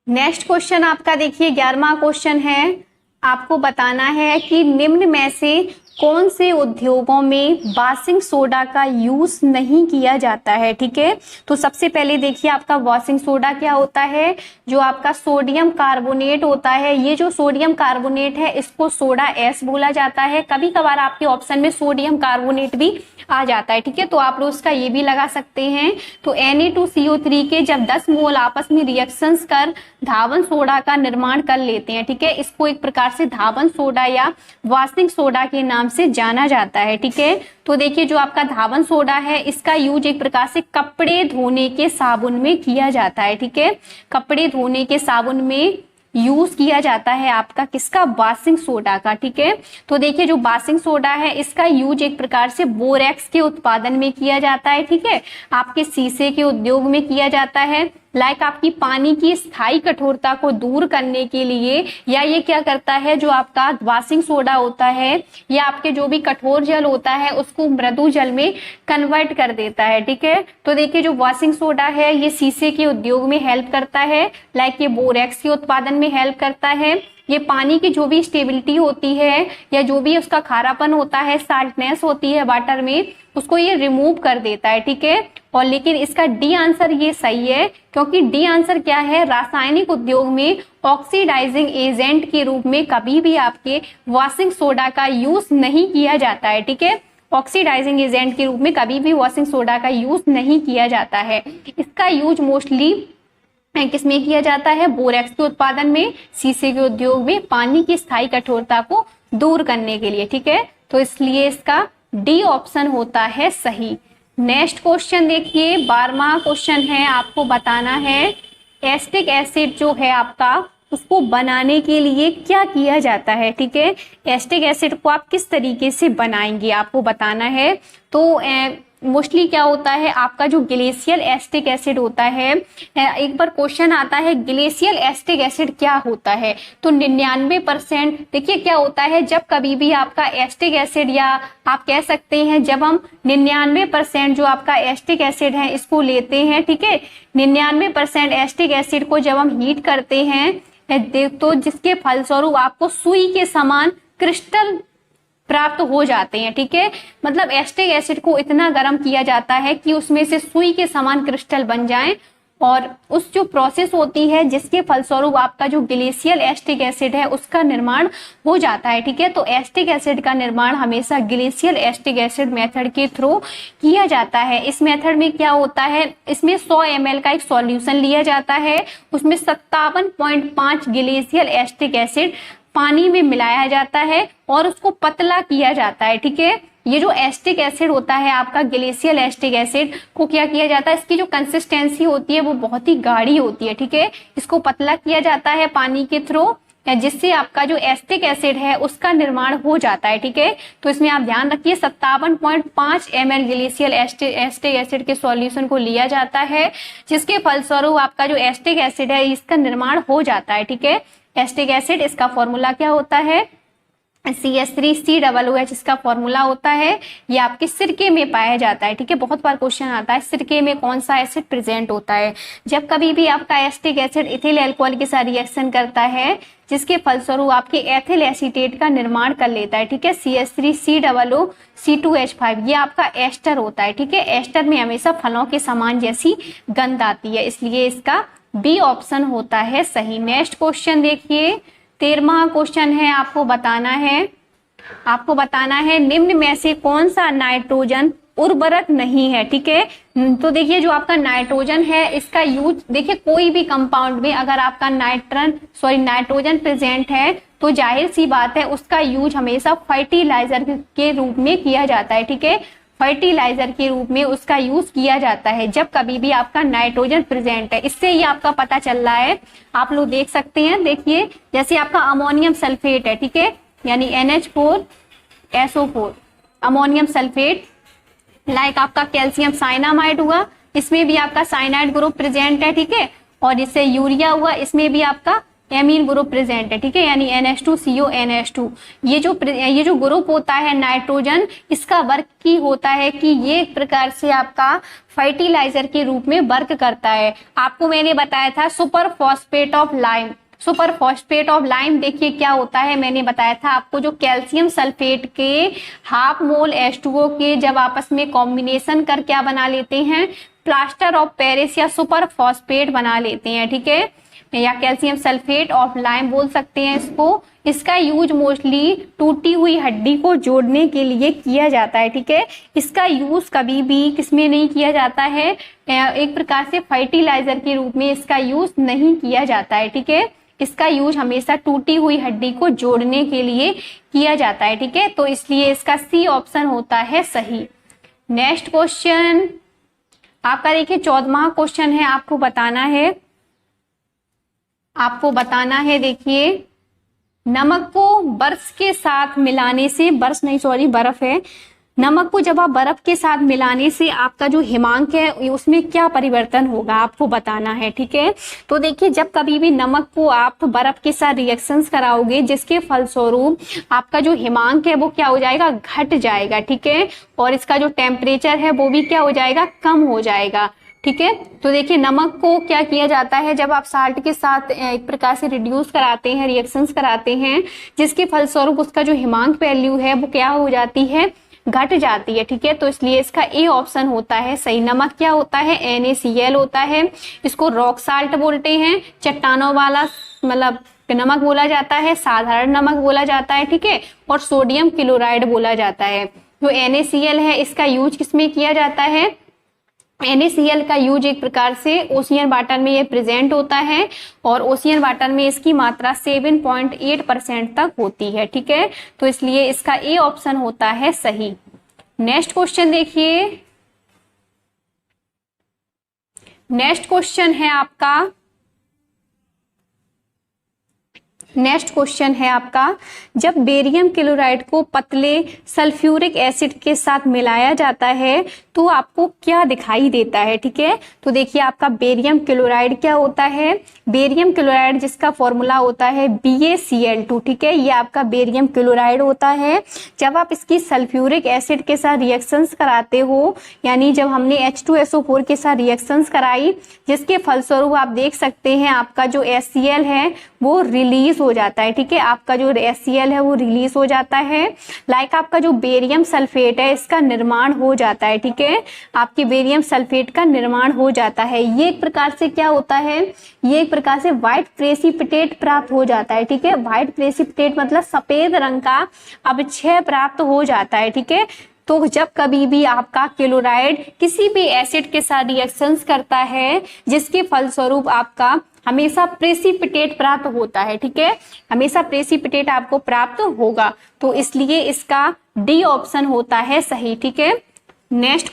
नेक्स्ट क्वेश्चन आपका देखिए 11वां क्वेश्चन है। आपको बताना है कि निम्न में से कौन से उद्योगों में वॉशिंग सोडा का यूज नहीं किया जाता है, ठीक है। तो सबसे पहले देखिए आपका वॉशिंग सोडा क्या होता है? जो आपका सोडियम कार्बोनेट होता है, ये जो सोडियम कार्बोनेट है इसको सोडा एस बोला जाता है। कभी कभार आपके ऑप्शन में सोडियम कार्बोनेट भी आ जाता है, ठीक है, तो आप लोग उसका ये भी लगा सकते हैं। तो Na2CO3 के जब 10 मोल आपस में रिएक्शंस कर धावन सोडा का निर्माण कर लेते हैं, ठीक है, इसको एक प्रकार से धावन सोडा या वॉशिंग सोडा के नाम से जाना जाता है, ठीक है। तो देखिए जो आपका धावन सोडा है इसका यूज एक प्रकार से कपड़े धोने के साबुन में किया जाता है, ठीक है। कपड़े धोने के साबुन में यूज किया जाता है आपका किसका? वॉशिंग सोडा का, ठीक है। तो देखिए जो वॉशिंग सोडा है इसका यूज एक प्रकार से बोरेक्स के उत्पादन में किया जाता है, ठीक है। आपके शीशे के उद्योग में किया जाता है। लाइक आपकी पानी की स्थायी कठोरता को दूर करने के लिए, या ये क्या करता है जो आपका वॉशिंग सोडा होता है या आपके जो भी कठोर जल होता है उसको मृदु जल में कन्वर्ट कर देता है, ठीक है। तो देखिए जो वॉशिंग सोडा है ये शीशे के उद्योग में हेल्प करता है, लाइक ये बोरेक्स के उत्पादन में हेल्प करता है। ये पानी की जो भी स्टेबिलिटी होती है या जो भी उसका खारापन होता है, साल्टनेस होती है वाटर में, उसको ये रिमूव कर देता है, ठीक है। और लेकिन इसका डी आंसर ये सही है, क्योंकि डी आंसर क्या है? रासायनिक उद्योग में ऑक्सीडाइजिंग एजेंट के रूप में कभी भी आपके वॉशिंग सोडा का यूज नहीं किया जाता है, ठीक है। ऑक्सीडाइजिंग एजेंट के रूप में कभी भी वॉशिंग सोडा का यूज नहीं किया जाता है। इसका यूज मोस्टली किसमें किया जाता है? बोरेक्स के उत्पादन में, शीशे के उद्योग में, पानी की स्थायी कठोरता को दूर करने के लिए, ठीक है। तो इसलिए इसका डी ऑप्शन होता है सही। नेक्स्ट क्वेश्चन देखिए, 12वां क्वेश्चन है, आपको बताना है एसिटिक एसिड जो है आपका उसको बनाने के लिए क्या किया जाता है, ठीक है। एसिटिक एसिड को आप किस तरीके से बनाएंगे आपको बताना है। तो मोस्टली क्या होता है आपका जो ग्लेशियल एसिटिक एसिड होता है, एक बार क्वेश्चन आता है ग्लेशियल एसिटिक एसिड क्या होता है, तो 99% देखिए क्या होता है जब कभी भी आपका एसिटिक एसिड, या आप कह सकते हैं जब हम 99% जो आपका एसिटिक एसिड है इसको लेते हैं, ठीक है, 99% एसिटिक एसिड को जब हम हीट करते हैं तो जिसके फलस्वरूप आपको सुई के समान क्रिस्टल प्राप्त हो जाते हैं, ठीक है। मतलब एसिटिक एसिड को इतना गर्म किया जाता है कि उसमें से सुई के समान क्रिस्टल बन जाएं, और उस जो प्रोसेस होती है जिसके फलस्वरूप आपका जो ग्लेशियल एसिटिक एसिड है उसका निर्माण हो जाता है। ठीक है, तो एसिटिक एसिड का निर्माण हमेशा ग्लेशियल एसिटिक एसिड मेथड के थ्रू किया जाता है। इस मेथड में क्या होता है, इसमें 100 ml का एक सॉल्यूशन लिया जाता है, उसमें 57.5 ग्लेशियल एसिटिक एसिड पानी में मिलाया जाता है और उसको पतला किया जाता है। ठीक है, ये जो एसिटिक एसिड होता है आपका ग्लेशियल एसिटिक एसिड को क्या किया जाता है, इसकी जो कंसिस्टेंसी होती है वो बहुत ही गाढ़ी होती है। ठीक है, इसको पतला किया जाता है पानी के थ्रू, जिससे आपका जो एसिटिक एसिड है उसका निर्माण हो जाता है। ठीक है, तो इसमें आप ध्यान रखिए 57.5 ml ग्लेशियल एसिटिक एसिड के सॉल्यूशन को लिया जाता है, जिसके फलस्वरूप आपका जो एसिटिक एसिड है इसका निर्माण हो जाता है। ठीक है, एसिटिक एसिड इसका फॉर्मूला क्या होता है, CH3COOH इसका फॉर्मूला होता है। ये आपके सिरके में पाया जाता है। ठीक है, बहुत बार क्वेश्चन आता है सिरके में कौन सा एसिड प्रेजेंट होता है। जब कभी भी आपका एसिटिक एसिड इथिल अल्कोहल के साथ रिएक्शन करता है जिसके फलस्वरूप आपके एथिल एसीटेट का निर्माण कर लेता है। ठीक है, CH3COOC2H5 ये आपका एस्टर होता है। ठीक है, एस्टर में हमेशा फलों के समान जैसी गंध आती है, इसलिए इसका बी ऑप्शन होता है सही। नेक्स्ट क्वेश्चन देखिए, 13वां क्वेश्चन है, आपको बताना है निम्न में से कौन सा नाइट्रोजन उर्वरक नहीं है। ठीक है, तो देखिए जो आपका नाइट्रोजन है इसका यूज, देखिए कोई भी कंपाउंड में अगर आपका नाइट्रोजन प्रेजेंट है तो जाहिर सी बात है उसका यूज हमेशा फर्टिलाइजर के रूप में किया जाता है। ठीक है, फर्टिलाइजर के रूप में उसका यूज किया जाता है जब कभी भी आपका नाइट्रोजन प्रेजेंट है। इससे ही आपका पता चल रहा है, आप लोग देख सकते हैं। देखिए जैसे आपका अमोनियम सल्फेट है, ठीक है, यानी NH4SO4 अमोनियम सल्फेट, लाइक आपका कैल्शियम साइनामाइड हुआ, इसमें भी आपका साइनाइड ग्रुप प्रेजेंट है। ठीक है, और इससे यूरिया हुआ, इसमें भी आपका एमीन ग्रुप प्रेजेंट है। ठीक है, यानी NH2CO NH2 ये जो ग्रुप होता है नाइट्रोजन, इसका वर्क की होता है कि ये एक प्रकार से आपका फर्टिलाइजर के रूप में वर्क करता है। आपको मैंने बताया था super phosphate of lime, super phosphate of lime देखिए क्या होता है, मैंने बताया था आपको, जो कैल्शियम सल्फेट के हाफ मोल H2O के जब आपस में कॉम्बिनेशन कर क्या बना लेते हैं, प्लास्टर ऑफ पेरिस या सुपर फॉस्फेट बना लेते हैं। ठीक है, या कैल्शियम सल्फेट ऑफ लाइम बोल सकते हैं इसको। इसका यूज मोस्टली टूटी हुई हड्डी को जोड़ने के लिए किया जाता है। ठीक है, इसका यूज कभी भी किसमें नहीं किया जाता है, एक प्रकार से फर्टिलाइजर के रूप में इसका यूज नहीं किया जाता है। ठीक है, इसका यूज हमेशा टूटी हुई हड्डी को जोड़ने के लिए किया जाता है। ठीक है, तो इसलिए इसका सी ऑप्शन होता है सही। नेक्स्ट क्वेश्चन आपका देखिए 14वां क्वेश्चन है, आपको बताना है देखिए, नमक को बर्फ के साथ मिलाने से, बर्फ है, नमक को जब आप बर्फ के साथ मिलाने से आपका जो हिमांक है उसमें क्या परिवर्तन होगा, आपको बताना है। ठीक है, तो देखिए जब कभी भी नमक को आप बर्फ के साथ रिएक्शंस कराओगे जिसके फलस्वरूप आपका जो हिमांक है वो क्या हो जाएगा, घट जाएगा। ठीक है, और इसका जो टेम्परेचर है वो भी क्या हो जाएगा, कम हो जाएगा। ठीक है, तो देखिए नमक को क्या किया जाता है, जब आप साल्ट के साथ एक प्रकार से रिड्यूस कराते हैं, रिएक्शंस कराते हैं, जिसके फलस्वरूप उसका जो हिमांक वैल्यू है वो क्या हो जाती है, घट जाती है। ठीक है, तो इसलिए इसका ए ऑप्शन होता है सही। नमक क्या होता है, NaCl होता है, इसको रॉक साल्ट बोलते हैं, चट्टानों वाला मतलब नमक बोला जाता है, साधारण नमक बोला जाता है। ठीक है, और सोडियम क्लोराइड बोला जाता है। जो NaCl है इसका यूज किसमें किया जाता है, NaCl का यूज एक प्रकार से ओशियन वाटर में ये प्रेजेंट होता है, और ओशियन वाटर में इसकी मात्रा 7.8% तक होती है। ठीक है, तो इसलिए इसका ए ऑप्शन होता है सही। नेक्स्ट क्वेश्चन देखिए, नेक्स्ट क्वेश्चन है आपका, जब बेरियम क्लोराइड को पतले सल्फ्यूरिक एसिड के साथ मिलाया जाता है तो आपको क्या दिखाई देता है। ठीक है, तो देखिए आपका बेरियम क्लोराइड क्या होता है, बेरियम क्लोराइड जिसका फॉर्मूला होता है BaCl2। ठीक है, ये आपका बेरियम क्लोराइड होता है। जब आप इसकी सल्फ्यूरिक एसिड के साथ रिएक्शंस कराते हो, यानी जब हमने H2SO4 के साथ रिएक्शंस कराई जिसके फलस्वरूप आप देख सकते हैं आपका जो HCl है वो रिलीज हो जाता है। ठीक है, आपका जो HCl है वो रिलीज हो जाता है, लाइक आपका जो बेरियम सल्फेट है इसका निर्माण हो जाता है। ठीक है, है, आपके बेरियम सल्फेट का निर्माण हो जाता है। ये एक प्रकार से क्या होता है, ये एक प्रकार से व्हाइट प्रेसिपिटेट प्राप्त हो जाता है। ठीक है, व्हाइट प्रेसिपिटेट मतलब सफेद रंग का अपक्षय प्राप्त हो जाता है। ठीक है, तो जब कभी भी आपका क्लोराइड किसी भी एसिड के साथ रिएक्शंस करता है जिसके फलस्वरूप आपका हमेशा प्रेसिपिटेट प्राप्त होता है। ठीक है, हमेशा प्रेसिपिटेट आपको प्राप्त होगा, तो इसलिए इसका डी ऑप्शन होता है सही। ठीक है, नेक्स्ट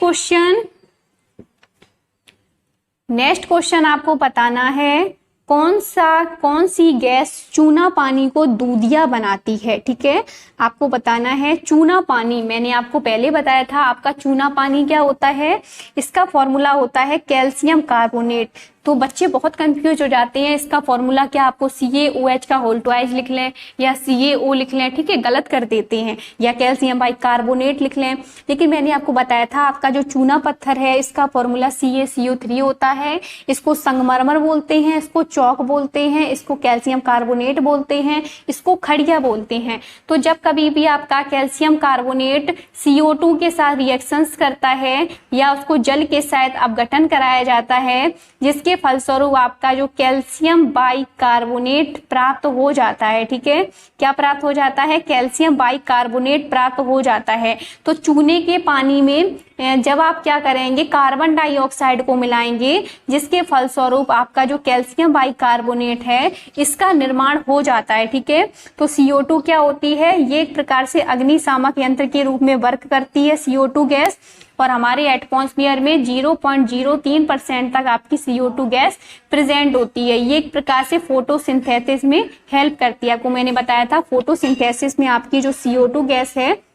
क्वेश्चन आपको बताना है कौन सी गैस चूना पानी को दूधिया बनाती है। ठीक है, आपको बताना है चूना पानी, मैंने आपको पहले बताया था आपका चूना पानी क्या होता है, इसका फॉर्मूला होता है कैल्शियम कार्बोनेट। तो बच्चे बहुत कंफ्यूज हो जाते हैं, इसका फॉर्मूला क्या, आपको CaOH का होल ट्वाइस लिख लें या CaO लिख लें। ठीक है, गलत कर देते हैं, या कैल्शियम बाई कार्बोनेट लिख लें। लेकिन मैंने आपको बताया था आपका जो चूना पत्थर है इसका फॉर्मूला CaCO3 होता है। इसको संगमरमर बोलते हैं, इसको चौक बोलते हैं, इसको कैल्शियम कार्बोनेट बोलते हैं, इसको खड़िया बोलते हैं। तो जब कभी भी आपका कैल्शियम कार्बोनेट CO2 के साथ रिएक्शंस करता है या उसको जल के साथ अपघटन कराया जाता है, जिसके फलस्वरूप आपका जो कैल्शियम बाइकार्बोनेट प्राप्त हो जाता है। ठीक है, क्या प्राप्त हो जाता है, कैल्शियम बाइकार्बोनेट प्राप्त हो जाता है। तो चूने के पानी में जब आप क्या करेंगे, कार्बन डाइऑक्साइड को मिलाएंगे, जिसके फलस्वरूप आपका जो कैल्शियम बाइकार्बोनेट है इसका निर्माण हो जाता है। ठीक है, तो CO2 क्या होती है, ये एक प्रकार से अग्निशामक यंत्र के रूप में वर्क करती है CO2 गैस, और हमारे एटमॉस्फेयर में 0.03% तक आपकी CO2 गैस प्रेजेंट होती है। ये एक प्रकार से फोटोसिंथेसिस में हेल्प करती है। आपको मैंने बताया था फोटोसिंथेसिस में आपकी जो CO2 गैस है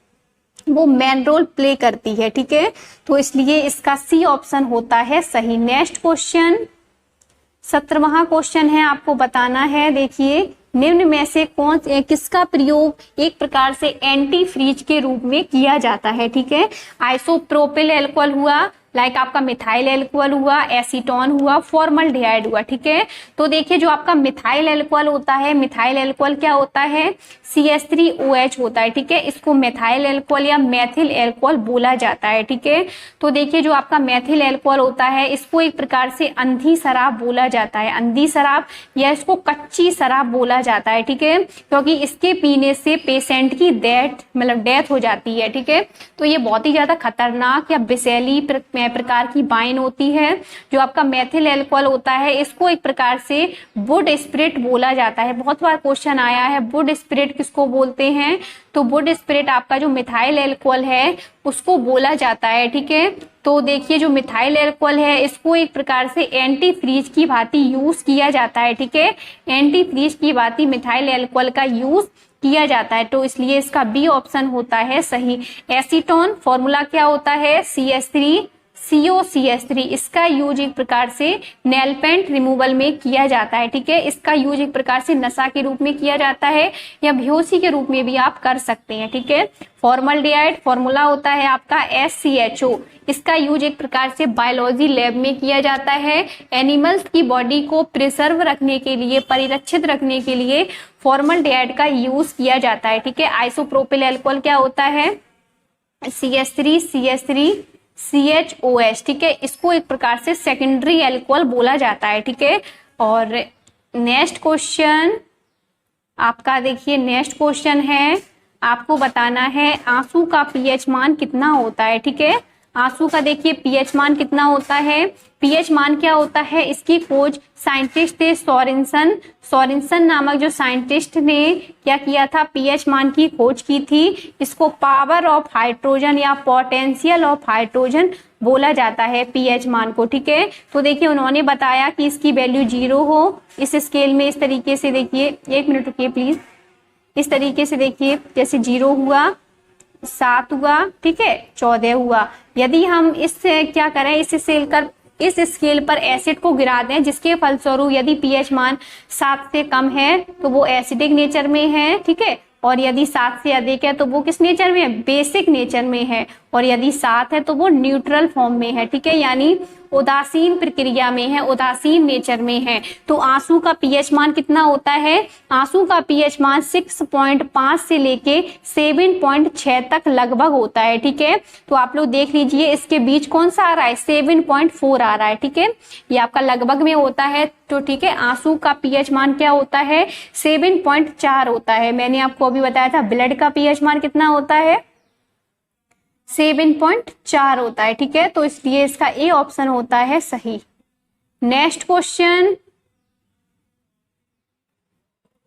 वो मेन रोल प्ले करती है। ठीक है, तो इसलिए इसका C ऑप्शन होता है सही। नेक्स्ट क्वेश्चन 17वां क्वेश्चन है, आपको बताना है, देखिए निम्न में से किसका प्रयोग एक प्रकार से एंटी फ्रीज के रूप में किया जाता है। ठीक है, आइसोप्रोपिल एल्कोहल हुआ, लाइक आपका मिथाइल एल्कोहल हुआ, एसीटोन हुआ, फॉर्मल्डिहाइड हुआ। ठीक है, तो देखिए जो आपका मिथाइल एल्कोहल होता है, मिथाइल एल्कोहल क्या होता है, CH3OH होता है। ठीक है, इसको मिथाइल एल्कोहल या मैथिल एल्कोहल बोला जाता है। ठीक है, तो देखिए जो आपका मैथिल एल्कोहल होता है इसको एक प्रकार से अंधी शराब बोला जाता है, अंधी शराब या इसको कच्ची शराब बोला जाता है। ठीक है, क्योंकि इसके पीने से पेशेंट की डेथ हो जाती है। ठीक है, तो ये बहुत ही ज्यादा खतरनाक या विषैली प्रकार की वाइन होती है। जो आपका मैथिल एल्कोहल होता है इसको एक प्रकार से वुड स्पिरिट बोला जाता है। बहुत बार क्वेश्चन आया है वुड स्पिरिट किसको बोलते हैं, तो वुड स्पिरिट आपका जो मिथाइल एल्कोहल है उसको बोला जाता है। ठीक है, तो देखिए जो मिथाइल एल्कोहल है इसको एक प्रकार से एंटी फ्रीज की भांति यूज किया जाता है। ठीक है, एंटी फ्रीज की भांति मिथाइल एल्कोहल का यूज किया जाता है, तो इसलिए इसका बी ऑप्शन होता है सही। एसीटोन फॉर्मूला क्या होता है, CH3COCH3, इसका यूज एक प्रकार से नेल पेंट रिमूवल में किया जाता है। ठीक है, इसका यूज एक प्रकार से नशा के रूप में किया जाता है या बेहोशी के रूप में भी आप कर सकते हैं। ठीक है, फॉर्मल्डिहाइड फॉर्मूला होता है आपका SCHO, इसका यूज एक प्रकार से बायोलॉजी लैब में किया जाता है। एनिमल्स की बॉडी को प्रिजर्व रखने के लिए, परिरक्षित रखने के लिए फॉर्मल्डिहाइड का यूज किया जाता है। ठीक है, आइसोप्रोपिल एल्कोहल क्या होता है, CH3CH3CHOH। ठीक है, इसको एक प्रकार से सेकेंडरी एल्कोहल बोला जाता है। ठीक है, और नेक्स्ट क्वेश्चन आपका देखिए, नेक्स्ट क्वेश्चन है, आपको बताना है आंसू का pH मान कितना होता है। ठीक है, आंसू का देखिए pH मान कितना होता है, pH मान क्या होता है, इसकी खोज साइंटिस्ट थे सोरेनसन नामक जो साइंटिस्ट ने क्या किया था, pH मान की खोज की थी। इसको पावर ऑफ हाइड्रोजन या पोटेंशियल ऑफ हाइड्रोजन बोला जाता है pH मान को। ठीक है, तो देखिए उन्होंने बताया कि इसकी वैल्यू 0 हो, इस स्केल में इस तरीके से देखिए, एक मिनट रुकिए प्लीज, इस तरीके से देखिए, जैसे 0 हुआ, 7 हुआ, ठीक है, 14 हुआ। यदि हम इससे क्या करें, इस स्केल पर एसिड को गिरा दें, जिसके फलस्वरूप यदि pH मान 7 से कम है तो वो एसिडिक नेचर में है। ठीक है, और यदि 7 से अधिक है तो वो किस नेचर में है, बेसिक नेचर में है, और यदि 7 है तो वो न्यूट्रल फॉर्म में है। ठीक है, यानी उदासीन प्रक्रिया में है, उदासीन नेचर में है। तो आंसू का पीएच मान कितना होता है? आंसू का पीएच मान 6.5 से लेके 7.6 तक लगभग होता है। ठीक है, तो आप लोग देख लीजिए इसके बीच कौन सा आ रहा है, 7.4 आ रहा है। ठीक है, ये आपका लगभग में होता है। तो ठीक है, आंसू का पीएच मान क्या होता है? 7.4 होता है। मैंने आपको अभी बताया था ब्लड का पीएच मान कितना होता है? 7.4 होता है। ठीक है, तो इसलिए इसका ए ऑप्शन होता है सही। नेक्स्ट क्वेश्चन,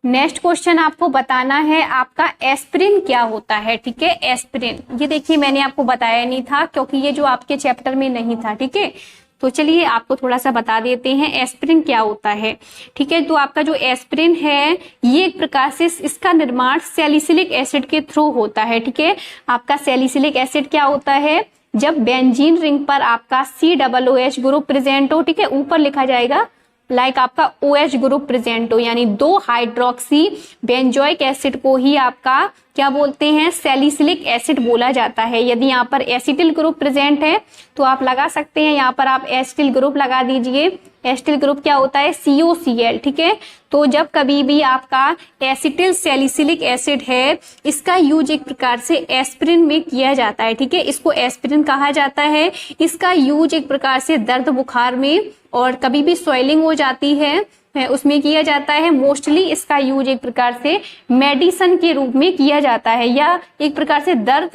नेक्स्ट क्वेश्चन आपको बताना है आपका एस्पिरिन क्या होता है। ठीक है, एस्पिरिन, ये देखिए मैंने आपको बताया नहीं था क्योंकि ये जो आपके चैप्टर में नहीं था। ठीक है, तो चलिए आपको थोड़ा सा बता देते हैं एस्पिरिन क्या होता है। ठीक है, तो आपका जो एस्पिरिन है ये एक प्रकार से इसका निर्माण सैलिसिलिक एसिड के थ्रू होता है। ठीक है, आपका सैलिसिलिक एसिड क्या होता है? जब बेंजीन रिंग पर आपका COOH ग्रुप प्रेजेंट हो, ठीक है, ऊपर लिखा जाएगा लाइक आपका OH ग्रुप प्रेजेंट हो, यानी 2 हाइड्रोक्सी बेंजोइक एसिड को ही आपका क्या बोलते हैं? सैलिसिलिक एसिड बोला जाता है। यदि यहाँ पर एसिटिल ग्रुप प्रेजेंट है तो आप लगा सकते हैं, यहाँ पर आप एसिटिल ग्रुप लगा दीजिए। एसिटिल ग्रुप क्या होता है? COCl। ठीक है, तो जब कभी भी आपका एसिटिल सैलिसिलिक एसिड है, इसका यूज एक प्रकार से एस्पिरिन में किया जाता है। ठीक है, इसको एस्पिरिन कहा जाता है। इसका यूज एक प्रकार से दर्द बुखार में और कभी भी स्वेलिंग हो जाती है उसमें किया जाता है। मोस्टली इसका यूज एक प्रकार से मेडिसिन के रूप में किया जाता है, या एक प्रकार से दर्द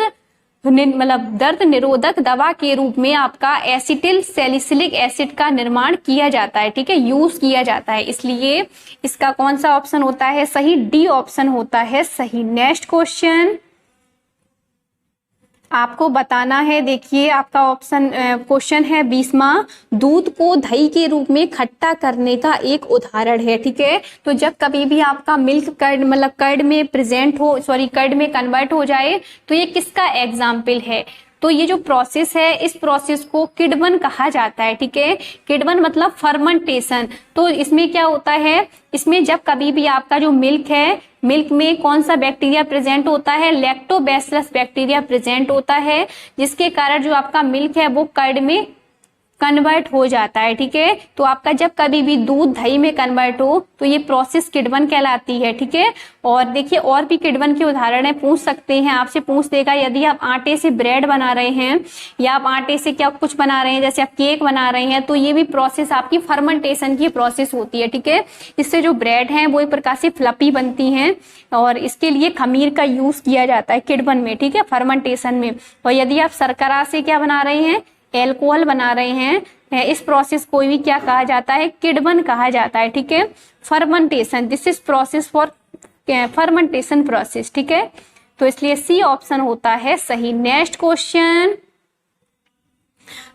निरोधक दवा के रूप में आपका एसिटिल सैलिसिलिक एसिड का निर्माण किया जाता है। ठीक है, यूज किया जाता है, इसलिए इसका कौन सा ऑप्शन होता है सही? डी ऑप्शन होता है सही। नेक्स्ट क्वेश्चन आपको बताना है, देखिए आपका ऑप्शन क्वेश्चन है 20वां, दूध को दही के रूप में खट्टा करने का एक उदाहरण है। ठीक है, तो जब कभी भी आपका मिल्क कर्ड कर्ड में प्रेजेंट हो, कर्ड में कन्वर्ट हो जाए तो ये किसका एग्जाम्पल है? तो ये जो प्रोसेस है इस प्रोसेस को किडबन कहा जाता है। ठीक है, किडबन मतलब फर्मेंटेशन। तो इसमें क्या होता है? इसमें जब कभी भी आपका जो मिल्क है, मिल्क में कौन सा बैक्टीरिया प्रेजेंट होता है? लैक्टोबैसिलस बैक्टीरिया प्रेजेंट होता है, जिसके कारण जो आपका मिल्क है वो कर्ड में कन्वर्ट हो जाता है। ठीक है, तो आपका जब कभी भी दूध दही में कन्वर्ट हो तो ये प्रोसेस किडबन कहलाती है। ठीक है, और देखिए और भी किडबन के उदाहरण है, पूछ सकते हैं, आपसे पूछ देगा यदि आप आटे से ब्रेड बना रहे हैं या आप आटे से क्या कुछ बना रहे हैं, जैसे आप केक बना रहे हैं, तो ये भी प्रोसेस आपकी फर्मेंटेशन की प्रोसेस होती है। ठीक है, इससे जो ब्रेड है वो एक प्रकार से फ्लफी बनती हैं और इसके लिए खमीर का यूज किया जाता है किडबन में। ठीक है, फर्मेंटेशन में। और यदि आप शर्करा से क्या बना रहे हैं? एल्कोहल बना रहे हैं, इस प्रोसेस को भी क्या कहा जाता है? किडबन कहा जाता है। ठीक है, fermentation, this is process for fermentation process. ठीक है, तो इसलिए सी ऑप्शन होता है सही। नेक्स्ट क्वेश्चन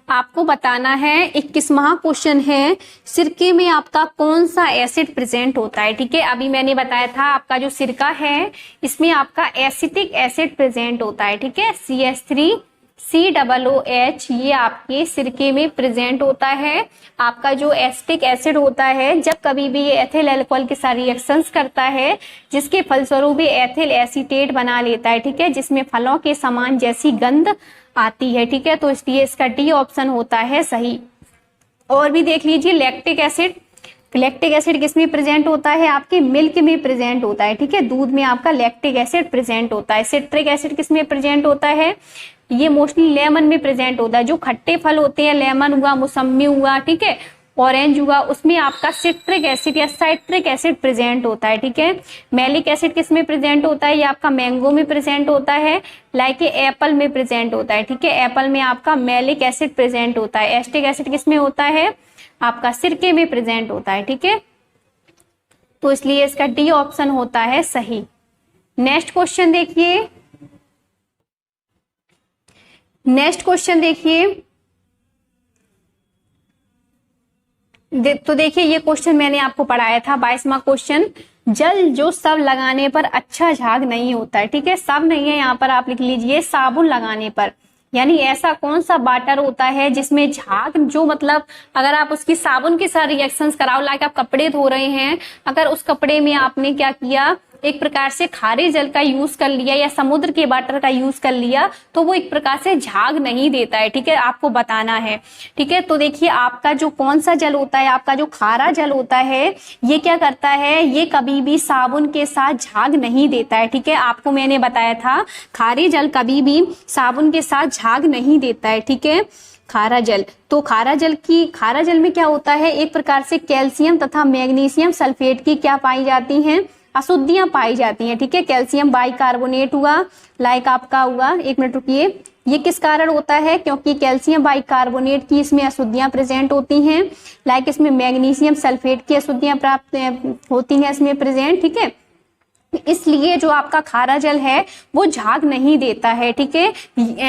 आपको बताना है, 21वां क्वेश्चन है, सिरके में आपका कौन सा एसिड प्रेजेंट होता है? ठीक है, अभी मैंने बताया था आपका जो सिरका है इसमें आपका एसिटिक एसिड प्रेजेंट होता है। ठीक है, CH3COOH ये आपके सिरके में प्रेजेंट होता है। आपका जो एसिटिक एसिड होता है जब कभी भी ये एथिल अल्कोहल के साथ रिएक्शंस करता है, जिसके फलस्वरूप ये एथिल एसीटेट बना लेता है। ठीक है, जिसमें फलों के समान जैसी गंध आती है। ठीक है, तो इसलिए इसका डी ऑप्शन होता है सही। और भी देख लीजिए लैक्टिक एसिड, लैक्टिक एसिड किसमें प्रेजेंट होता है? आपके मिल्क में प्रेजेंट होता है। ठीक है, दूध में आपका लैक्टिक एसिड प्रेजेंट होता है। सिट्रिक एसिड किसमें प्रेजेंट होता है? ये मोस्टली लेमन में प्रेजेंट होता है। जो खट्टे फल होते हैं, लेमन हुआ, मौसम्मी हुआ, ठीक है, ऑरेंज हुआ, उसमें आपका सिट्रिक एसिड या साइट्रिक एसिड प्रेजेंट होता है। ठीक है, मैलिक एसिड किसमें प्रेजेंट होता है? ये आपका मैंगो में प्रेजेंट होता है, लाइक एप्पल में प्रेजेंट होता है। ठीक है, एप्पल में आपका मैलिक एसिड प्रेजेंट होता है। एसिटिक एसिड किसमें होता है? आपका सिरके में प्रेजेंट होता है। ठीक है, तो इसलिए इसका डी ऑप्शन होता है सही। नेक्स्ट क्वेश्चन देखिए, नेक्स्ट क्वेश्चन देखिए, तो देखिए ये क्वेश्चन मैंने आपको पढ़ाया था 22वां क्वेश्चन, जल जो सब लगाने पर अच्छा झाग नहीं होता है। ठीक है, सब नहीं है, यहाँ पर आप लिख लीजिए साबुन लगाने पर, यानी ऐसा कौन सा वाटर होता है जिसमें झाग, जो मतलब अगर आप उसकी साबुन के साथ रिएक्शंस कराओ, लाइक आप कपड़े धो रहे हैं, अगर उस कपड़े में आपने क्या किया, एक प्रकार से खारे जल का यूज कर लिया या समुद्र के वाटर का यूज कर लिया तो वो एक प्रकार से झाग नहीं देता है। ठीक है, आपको बताना है। ठीक है, तो देखिए आपका जो कौन सा जल होता है, आपका जो खारा जल होता है, ये क्या करता है, ये कभी भी साबुन के साथ झाग नहीं देता है। ठीक है, आपको मैंने बताया था खारे जल कभी भी साबुन के साथ झाग नहीं देता है। ठीक है, खारा जल, तो खारा जल में क्या होता है, एक प्रकार से कैल्शियम तथा मैग्नीशियम सल्फेट की क्या पाई जाती हैं, अशुद्धियां पाई जाती हैं। ठीक है, कैल्शियम बाइकार्बोनेट हुआ, लाइक आपका हुआ, एक मिनट रुकिए, ये किस कारण होता है, क्योंकि कैल्शियम बाइकार्बोनेट की इसमें अशुद्धियां प्रेजेंट होती हैं, लाइक इसमें मैग्नीशियम सल्फेट की अशुद्धियां प्राप्त होती हैं इसमें प्रेजेंट। ठीक है, इसलिए जो आपका खारा जल है वो झाग नहीं देता है। ठीक है,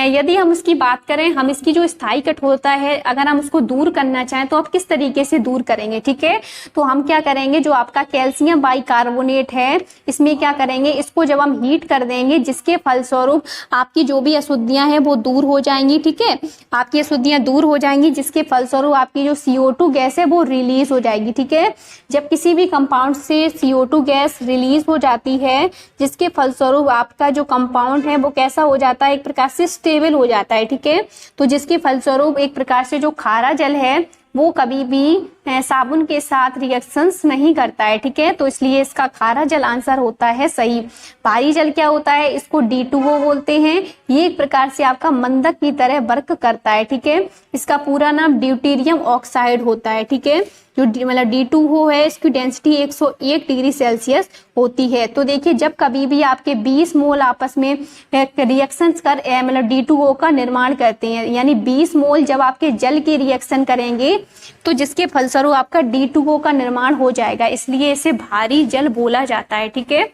यदि हम इसकी बात करें, हम इसकी जो स्थायी कठोरता है अगर हम उसको दूर करना चाहें तो आप किस तरीके से दूर करेंगे। ठीक है, तो हम क्या करेंगे, जो आपका कैल्शियम बाइकार्बोनेट है इसमें क्या करेंगे, इसको जब हम हीट कर देंगे जिसके फलस्वरूप आपकी जो भी अशुद्धियां हैं वो दूर हो जाएंगी। ठीक है, आपकी अशुद्धियां दूर हो जाएंगी जिसके फलस्वरूप आपकी जो CO2 गैस है वो रिलीज हो जाएगी। ठीक है, जब किसी भी कंपाउंड से CO2 गैस रिलीज हो जाती है जिसके फलस्वरूप आपका जो कंपाउंड है वो कैसा हो जाता है, एक प्रकार से स्टेबल हो जाता है। ठीक है, तो जिसके फलस्वरूप एक प्रकार से जो खारा जल है वो कभी भी साबुन के साथ रिएक्शंस नहीं करता है। ठीक है, तो इसलिए इसका खारा जल आंसर होता है सही। भारी जल क्या होता है, इसको D2O बोलते हैं, ये एक प्रकार से आपका मंदक की तरह वर्क करता है। ठीक है, इसका पूरा नाम ड्यूटेरियम ऑक्साइड होता है। ठीक है, जो मतलब D2O है इसकी डेंसिटी 101 डिग्री सेल्सियस होती है। तो देखिए जब कभी भी आपके 20 मोल आपस में रिएक्शंस कर मतलब D2O का निर्माण करते हैं, यानी 20 मोल जब आपके जल की रिएक्शन करेंगे तो जिसके फलस्वरूप आपका D2O का निर्माण हो जाएगा, इसलिए इसे भारी जल बोला जाता है। ठीक है,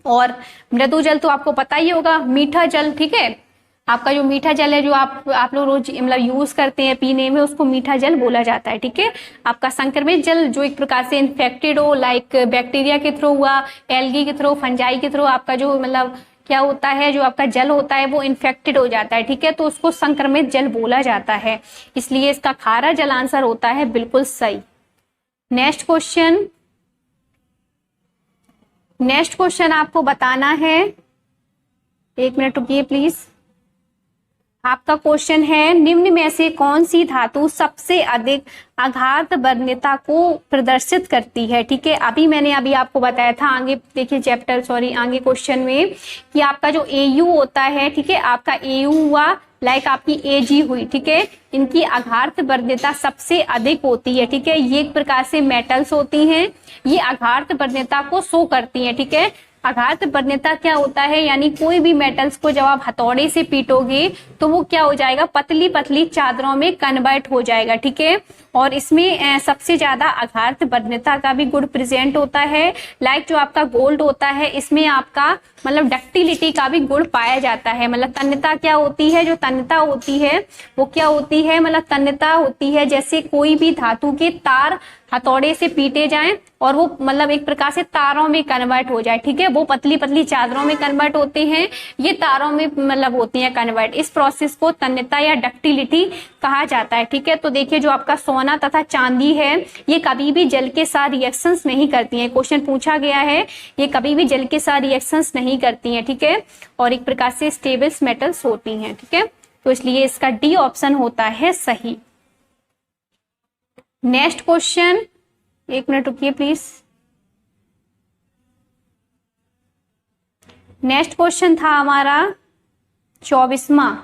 और मृदु जल तो आपको पता ही होगा, मीठा जल। ठीक है, आपका जो मीठा जल है जो आप लोग रोज मतलब यूज करते हैं पीने में, उसको मीठा जल बोला जाता है। ठीक है, आपका संक्रमित जल जो एक प्रकार से इन्फेक्टेड हो, लाइक बैक्टीरिया के थ्रू हुआ, एल्गी के थ्रू, फंजाई के थ्रू, आपका जो मतलब क्या होता है, जो आपका जल होता है वो इन्फेक्टेड हो जाता है। ठीक है, तो उसको संक्रमित जल बोला जाता है, इसलिए इसका खारा जल आंसर होता है बिल्कुल सही। नेक्स्ट क्वेश्चन आपको बताना है, एक मिनट रुकिए प्लीज। आपका क्वेश्चन है, निम्न में से कौन सी धातु सबसे अधिक आघात वर्ण्यता को प्रदर्शित करती है। ठीक है, अभी आपको बताया था, आगे देखिए आगे क्वेश्चन में कि आपका जो AU होता है, ठीक है, आपका AU हुआ, लाइक आपकी AG हुई। ठीक है, इनकी आघात वर्ण्यता सबसे अधिक होती है। ठीक है, ये एक प्रकार से मेटल्स होती हैं, ये आघात वर्ण्यता को शो करती हैं। ठीक है, आघात वर्ण्यता क्या होता है, यानी कोई भी मेटल्स को जब आप हथौड़े से पीटोगे तो वो क्या हो जाएगा, पतली पतली चादरों में कन्वर्ट हो जाएगा। ठीक है, और इसमें सबसे ज्यादा आघात वर्ण्यता का भी गुण प्रेजेंट होता है। लाइक जो आपका गोल्ड होता है इसमें आपका मतलब डक्टिलिटी का भी गुण पाया जाता है। मतलब तन्यता क्या होती है, जो तन्यता होती है वो क्या होती है, मतलब तन्यता होती है जैसे कोई भी धातु के तार हथौड़े से पीटे जाएं और वो मतलब एक प्रकार से तारों में कन्वर्ट हो जाए। ठीक है, वो पतली पतली चादरों में कन्वर्ट होते हैं, ये तारों में मतलब होती हैं कन्वर्ट। इस प्रोसेस को तन्यता या डक्टिलिटी कहा जाता है। ठीक है, तो देखिए जो आपका सोना तथा चांदी है ये कभी भी जल के साथ रिएक्शंस नहीं करती हैं। क्वेश्चन पूछा गया है, ये कभी भी जल के साथ रिएक्शंस नहीं करती हैं। ठीक है, और एक प्रकार से स्टेबल मेटल्स होती हैं। ठीक है, तो इसलिए इसका D ऑप्शन होता है सही। नेक्स्ट क्वेश्चन, एक मिनट रुकिए प्लीज। नेक्स्ट क्वेश्चन था हमारा 24वां।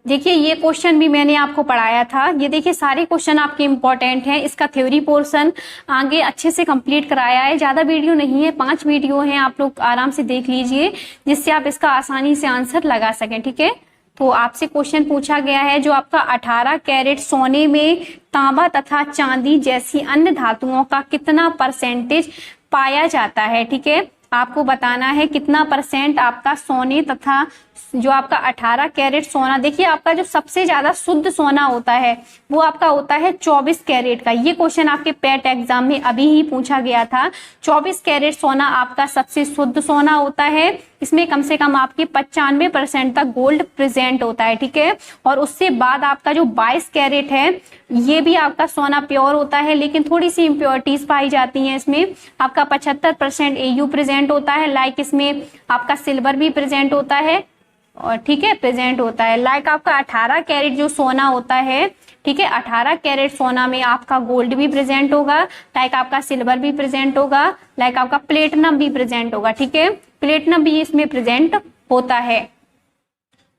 देखिए ये क्वेश्चन भी मैंने आपको पढ़ाया था। ये देखिए सारे क्वेश्चन आपके इंपॉर्टेंट हैं। इसका थ्योरी पोर्शन आगे अच्छे से कंप्लीट कराया है, ज्यादा वीडियो नहीं है, 5 वीडियो हैं, आप लोग आराम से देख लीजिए जिससे आप इसका आसानी से आंसर लगा सकें। ठीक है, तो आपसे क्वेश्चन पूछा गया है, जो आपका 18 कैरेट सोने में तांबा तथा चांदी जैसी अन्य धातुओं का कितना परसेंटेज पाया जाता है। ठीक है, आपको बताना है कितना परसेंट आपका सोने तथा जो आपका 18 कैरेट सोना, देखिए आपका जो सबसे ज्यादा शुद्ध सोना होता है वो आपका होता है 24 कैरेट का। ये क्वेश्चन आपके पेट एग्जाम में अभी ही पूछा गया था। 24 कैरेट सोना आपका सबसे शुद्ध सोना होता है। इसमें कम से कम आपके 95% तक गोल्ड प्रेजेंट होता है, ठीक है। और उससे बाद आपका जो 22 कैरेट है ये भी आपका सोना प्योर होता है, लेकिन थोड़ी सी इम्प्योरिटीज पाई जाती हैं इसमें। आपका 75% AU प्रेजेंट होता है, लाइक इसमें आपका सिल्वर भी प्रेजेंट होता है, और ठीक है प्रेजेंट होता है। लाइक आपका 18 कैरेट जो सोना होता है, ठीक है, 18 कैरेट सोना में आपका गोल्ड भी प्रेजेंट होगा, लाइक आपका सिल्वर भी प्रेजेंट होगा, लाइक आपका प्लेटिनम भी प्रेजेंट होगा, ठीक है, प्लेटिनम भी इसमें प्रेजेंट होता है।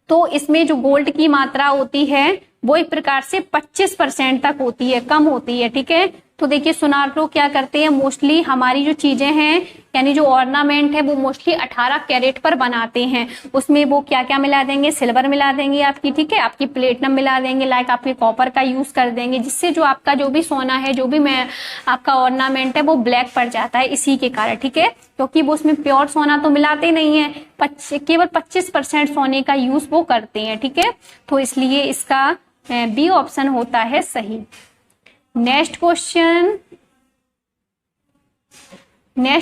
तो इसमें जो गोल्ड की मात्रा होती है वो एक प्रकार से 25% तक होती है, कम होती है, ठीक है। तो देखिए सुनार लोग क्या करते हैं, मोस्टली हमारी जो चीजें हैं यानी जो ऑर्नामेंट है वो मोस्टली 18 कैरेट पर बनाते हैं। उसमें वो क्या क्या मिला देंगे, सिल्वर मिला देंगे आपकी, ठीक है, आपकी प्लेटिनम मिला देंगे, लाइक आपके कॉपर का यूज कर देंगे, जिससे जो आपका जो भी सोना है, जो भी मैं आपका ऑर्नामेंट है वो ब्लैक पड़ जाता है इसी के कारण, ठीक है, क्योंकि वो उसमें प्योर सोना तो मिलाते नहीं है, केवल 25% सोने का यूज वो करते हैं, ठीक है। तो इसलिए इसका बी ऑप्शन होता है सही। नेक्स्ट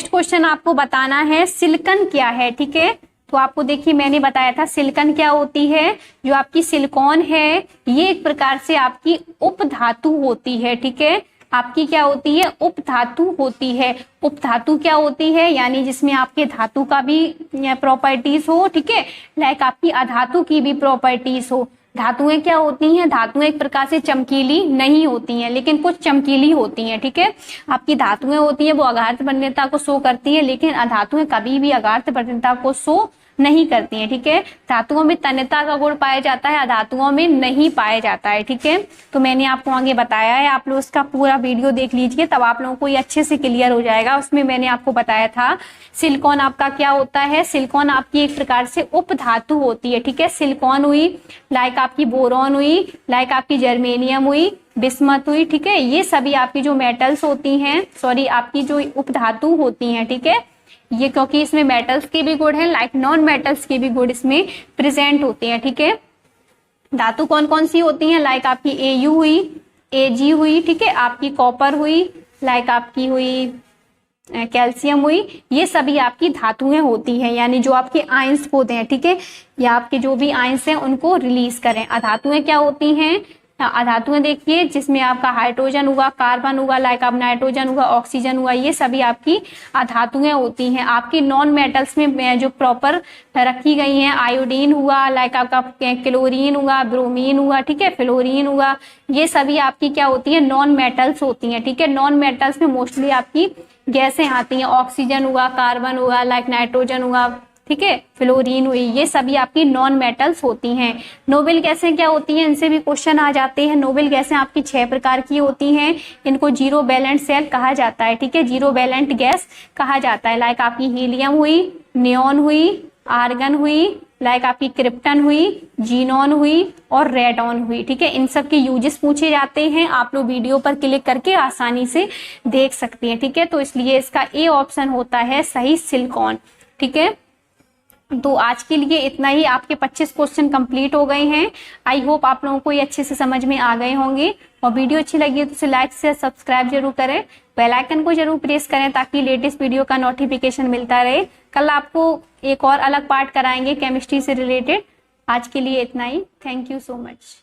क्वेश्चन आपको बताना है सिलिकॉन क्या है, ठीक है। तो आपको देखिए मैंने बताया था सिलिकॉन क्या होती है। जो आपकी सिलिकॉन है ये एक प्रकार से आपकी उपधातु होती है, ठीक है, आपकी क्या होती है, उपधातु होती है। उपधातु क्या होती है, यानी जिसमें आपके धातु का भी प्रॉपर्टीज हो, ठीक है, लाइक आपकी अधातु की भी प्रॉपर्टीज हो। धातुएं क्या होती हैं, धातुएं एक प्रकार से चमकीली नहीं होती हैं, लेकिन कुछ चमकीली होती हैं, ठीक है। आपकी धातुएं होती हैं वो अगाध वरीयता को शो करती है, लेकिन अधातुएं कभी भी अगाध वरीयता को शो नहीं करती हैं, ठीक है। धातुओं में तन्यता का गुण पाया जाता है, अधातुओं में नहीं पाया जाता है, ठीक है। तो मैंने आपको आगे बताया है, आप लोग उसका पूरा वीडियो देख लीजिए, तब आप लोगों को ये अच्छे से क्लियर हो जाएगा। उसमें मैंने आपको बताया था सिलिकॉन आपका क्या होता है। सिलिकॉन आपकी एक प्रकार से उपधातु होती है, ठीक है। सिलिकॉन हुई, लाइक आपकी बोरॉन हुई, लाइक आपकी जर्मेनियम हुई, बिस्मथ हुई, ठीक है, ये सभी आपकी जो मेटल्स होती हैं, सॉरी आपकी जो उपधातु होती हैं, ठीक है, ये क्योंकि इसमें मेटल्स के भी गुण हैं, लाइक नॉन मेटल्स के भी गुण इसमें प्रेजेंट होते हैं, ठीक है। धातु कौन कौन सी होती हैं, लाइक आपकी AU हुई, AG हुई, ठीक है, आपकी कॉपर हुई, लाइक आपकी हुई कैल्शियम हुई, ये सभी आपकी धातुएं होती हैं, यानी जो आपके आयंस होते हैं, ठीक है, या आपके जो भी आयंस हैं उनको रिलीज करें। अधातुएं क्या होती हैं, अधातुएं देखिए जिसमें आपका हाइड्रोजन हुआ, कार्बन हुआ, लाइक आप नाइट्रोजन हुआ, ऑक्सीजन हुआ, ये सभी आपकी अधातुएं होती हैं। आपकी नॉन मेटल्स में जो प्रॉपर रखी गई हैं, आयोडीन हुआ, लाइक आपका क्लोरीन हुआ, ब्रोमीन हुआ, ठीक है, फ्लोरीन हुआ, ये सभी आपकी क्या होती है, नॉन मेटल्स होती हैं, ठीक है। नॉन मेटल्स में मोस्टली आपकी गैसें आती हैं, ऑक्सीजन हुआ, कार्बन हुआ, लाइक नाइट्रोजन हुआ, ठीक है, फ्लोरीन हुई, ये सभी आपकी नॉन मेटल्स होती हैं। नोबेल गैसें क्या होती हैं, इनसे भी क्वेश्चन आ जाते हैं। नोबेल गैसें आपकी 6 प्रकार की होती हैं, इनको जीरो बैलेंट सेल कहा जाता है, ठीक है, जीरो बैलेंट गैस कहा जाता है। लाइक आपकी हीलियम हुई, नियॉन हुई, आर्गन हुई, लाइक आपकी क्रिप्टन हुई, जीनॉन हुई और रेडॉन हुई, ठीक है। इन सब के यूजेस पूछे जाते हैं, आप लोग वीडियो पर क्लिक करके आसानी से देख सकते हैं, ठीक है। तो इसलिए इसका ए ऑप्शन होता है सही, सिलिकॉन, ठीक है। तो आज के लिए इतना ही, आपके 25 क्वेश्चन कंप्लीट हो गए हैं। आई होप आप लोगों को ये अच्छे से समझ में आ गए होंगे, और वीडियो अच्छी लगी है तो उसे लाइक से सब्सक्राइब जरूर करें, बेल आइकन को जरूर प्रेस करें ताकि लेटेस्ट वीडियो का नोटिफिकेशन मिलता रहे। कल आपको एक और अलग पार्ट कराएंगे केमिस्ट्री से रिलेटेड। आज के लिए इतना ही, थैंक यू सो मच।